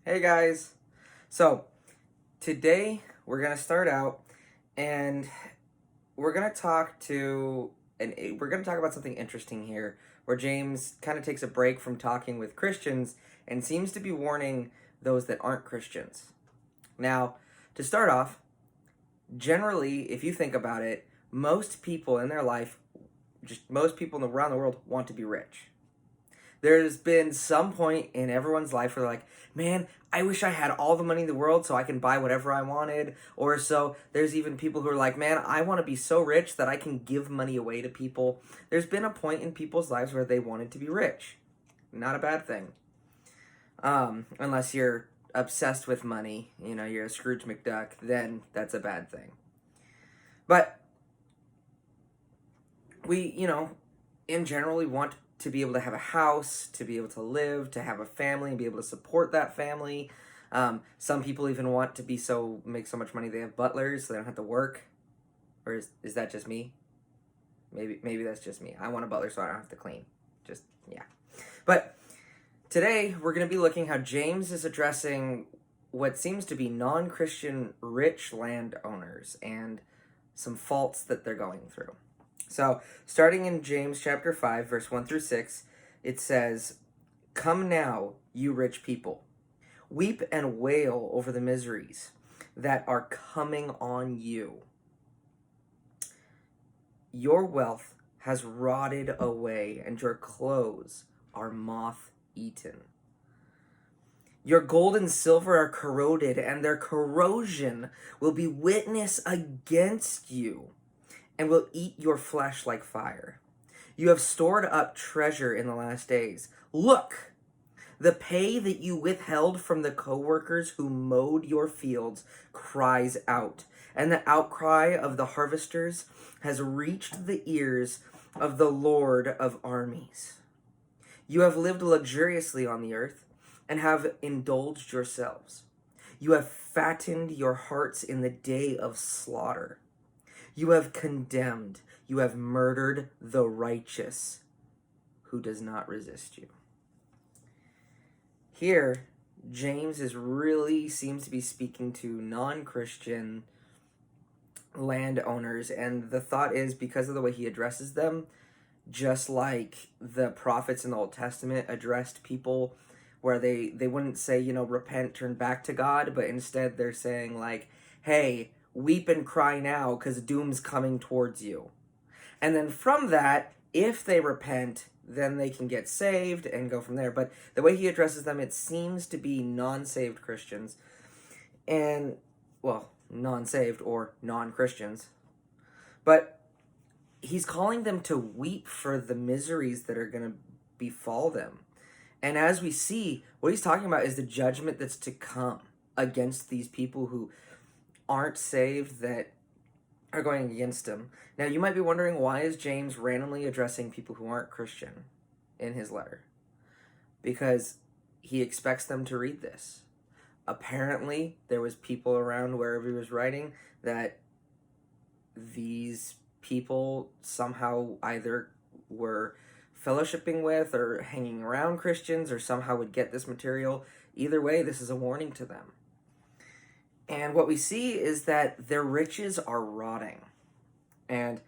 Hey guys. So, today we're going to start out and we're going to we're going to talk about something interesting here where James kind of takes a break from talking with Christians and seems to be warning those that aren't Christians. Now, to start off, generally, if you think about it, most people in their life, just most people around the world want to be rich. There's been some point in everyone's life where they're like, man, I wish I had all the money in the world so I can buy whatever I wanted. Or so there's even people who are like, man, I want to be so rich that I can give money away to people. There's been a point in people's lives where they wanted to be rich. Not a bad thing. Unless you're obsessed with money, you're a Scrooge McDuck, then that's a bad thing. But we, in general, we want to be able to have a house, to be able to live, to have a family, and be able to support that family. Some people even want to make so much money they have butlers, so they don't have to work. Or is that just me? Maybe that's just me. I want a butler so I don't have to clean. Just yeah. But today we're going to be looking how James is addressing what seems to be non-Christian rich landowners and some faults that they're going through. So, starting in James chapter 5, verse 1 through 6, it says, "Come now, you rich people, weep and wail over the miseries that are coming on you. Your wealth has rotted away, and your clothes are moth-eaten. Your gold and silver are corroded, and their corrosion will be witness against you, and will eat your flesh like fire. You have stored up treasure in the last days. Look, the pay that you withheld from the co-workers who mowed your fields cries out, and the outcry of the harvesters has reached the ears of the Lord of armies. You have lived luxuriously on the earth and have indulged yourselves. You have fattened your hearts in the day of slaughter. You have condemned, you have murdered the righteous who does not resist you." Here, James seems to be speaking to non-Christian landowners, and the thought is because of the way he addresses them, just like the prophets in the Old Testament addressed people where they wouldn't say, repent, turn back to God, but instead they're saying like, hey, weep and cry now because doom's coming towards you. And then from that, if they repent, then they can get saved and go from there. But the way he addresses them, it seems to be non-saved Christians. And, well, non-saved or non-Christians. But he's calling them to weep for the miseries that are going to befall them. And as we see, what he's talking about is the judgment that's to come against these people who aren't saved, that are going against him. Now, you might be wondering, why is James randomly addressing people who aren't Christian in his letter? Because he expects them to read this. Apparently, there was people around wherever he was writing that these people somehow either were fellowshipping with or hanging around Christians or somehow would get this material. Either way, this is a warning to them. And what we see is that their riches are rotting. And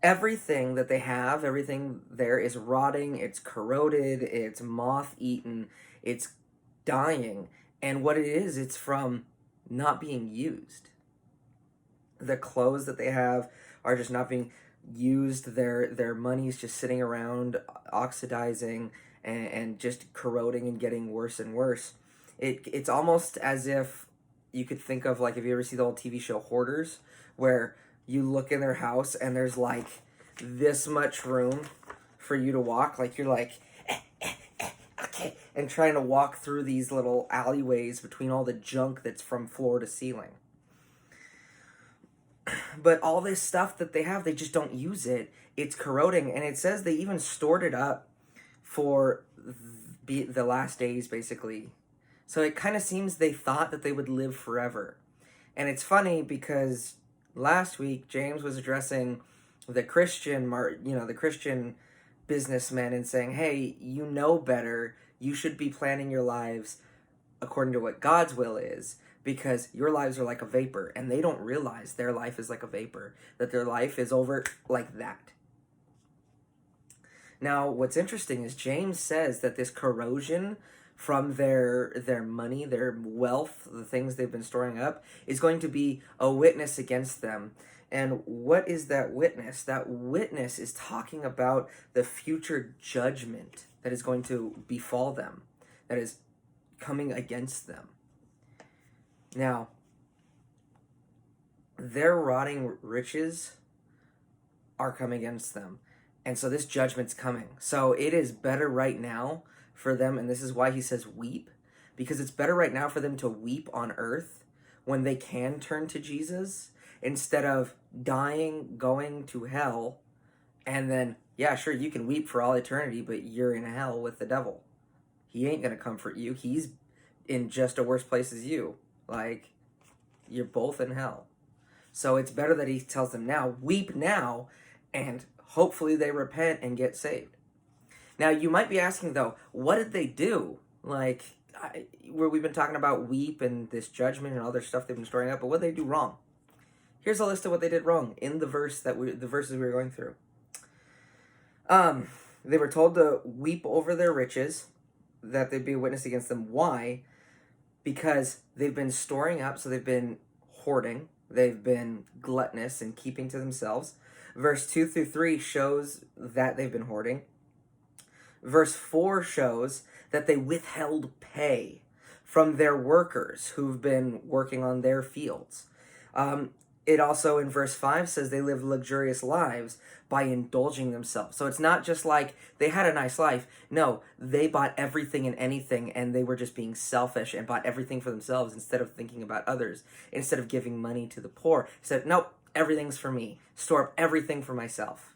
everything that they have, everything there is rotting, it's corroded, it's moth-eaten, it's dying. And what it is, it's from not being used. The clothes that they have are just not being used. Their money's just sitting around, oxidizing, and just corroding and getting worse and worse. It's almost as if you could think of, like, if you ever see the old TV show Hoarders, where you look in their house and there's like this much room for you to walk, like you're like okay, and trying to walk through these little alleyways between all the junk that's from floor to ceiling. But all this stuff that they have, they just don't use it. It's corroding, and it says they even stored it up for the last days, basically. So it kind of seems they thought that they would live forever. And it's funny because last week James was addressing the Christian businessmen and saying, hey, you know better. You should be planning your lives according to what God's will is, because your lives are like a vapor, and they don't realize their life is like a vapor, that their life is over like that. Now, what's interesting is James says that this corrosion from their money, their wealth, the things they've been storing up, is going to be a witness against them. And what is that witness? That witness is talking about the future judgment that is going to befall them, that is coming against them. Now, their rotting riches are coming against them. And so this judgment's coming. So it is better right now for them, and this is why he says weep, because it's better right now for them to weep on earth when they can turn to Jesus, instead of dying, going to hell, and then, yeah, sure, you can weep for all eternity, but you're in hell with the devil. He ain't going to comfort you. He's in just a worse place as you. Like, you're both in hell. So it's better that he tells them now, weep now, and hopefully they repent and get saved. Now, you might be asking, though, what did they do? Like, where we've been talking about weep and this judgment and all their stuff they've been storing up, but what did they do wrong? Here's a list of what they did wrong in the verses we were going through. They were told to weep over their riches, that they'd be a witness against them. Why? Because they've been storing up, so they've been hoarding. They've been gluttonous and keeping to themselves. Verse 2 through 3 shows that they've been hoarding. Verse 4 shows that they withheld pay from their workers who've been working on their fields. It also, in verse 5, says they lived luxurious lives by indulging themselves. So it's not just like they had a nice life. No, they bought everything and anything, and they were just being selfish and bought everything for themselves instead of thinking about others, instead of giving money to the poor. Said, nope, everything's for me. Store up everything for myself.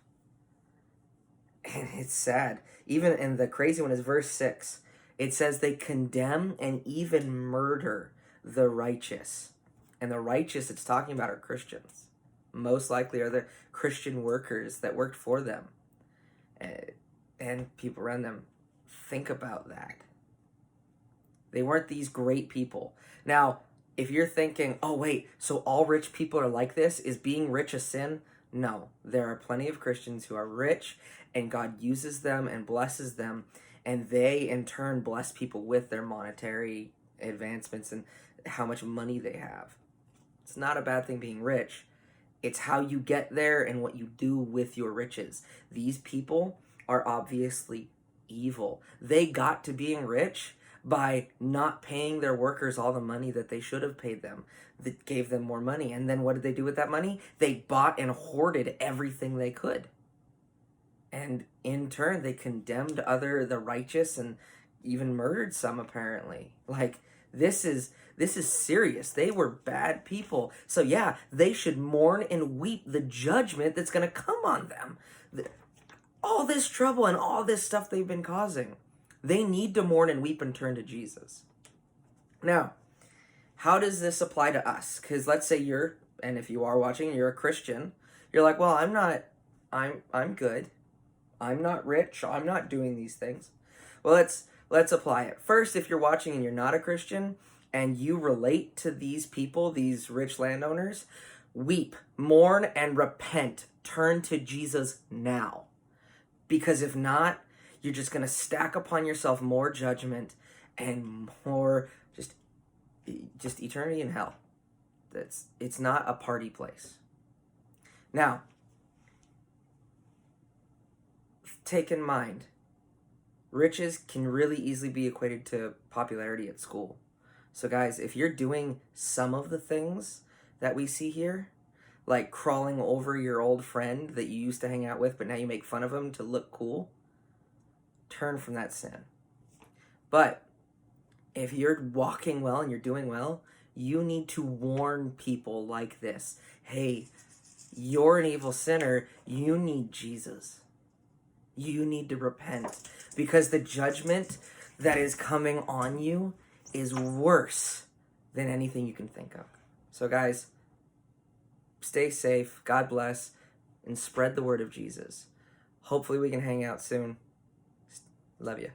And it's sad. Even in the crazy one is verse 6. It says they condemn and even murder the righteous. And the righteous it's talking about are Christians. Most likely are the Christian workers that worked for them. And people around them. Think about that. They weren't these great people. Now, if you're thinking, oh wait, so all rich people are like this? Is being rich a sin? No. There are plenty of Christians who are rich, and God uses them and blesses them, and they in turn bless people with their monetary advancements and how much money they have. It's not a bad thing being rich. It's how you get there and what you do with your riches. These people are obviously evil. They got to being rich by not paying their workers all the money that they should have paid them, that gave them more money. And then what did they do with that money? They bought and hoarded everything they could. And in turn, they condemned the righteous and even murdered some, apparently. Like, this is serious. They were bad people. So yeah, they should mourn and weep the judgment that's going to come on them. All this trouble and all this stuff they've been causing. They need to mourn and weep and turn to Jesus. Now, how does this apply to us? Because let's say and if you are watching, you're a Christian, you're like, well, I'm good. I'm not rich. I'm not doing these things. Well, let's apply it. First, if you're watching and you're not a Christian and you relate to these people, these rich landowners, weep, mourn, and repent. Turn to Jesus now. Because if not, you're just going to stack upon yourself more judgment and more just eternity in hell. It's not a party place. Now, take in mind, riches can really easily be equated to popularity at school. So guys, if you're doing some of the things that we see here, like crawling over your old friend that you used to hang out with, but now you make fun of him to look cool, turn from that sin. But if you're walking well and you're doing well, you need to warn people like this. Hey, you're an evil sinner. You need Jesus. You need to repent, because the judgment that is coming on you is worse than anything you can think of. So guys, stay safe, God bless, and spread the word of Jesus. Hopefully we can hang out soon. Love you.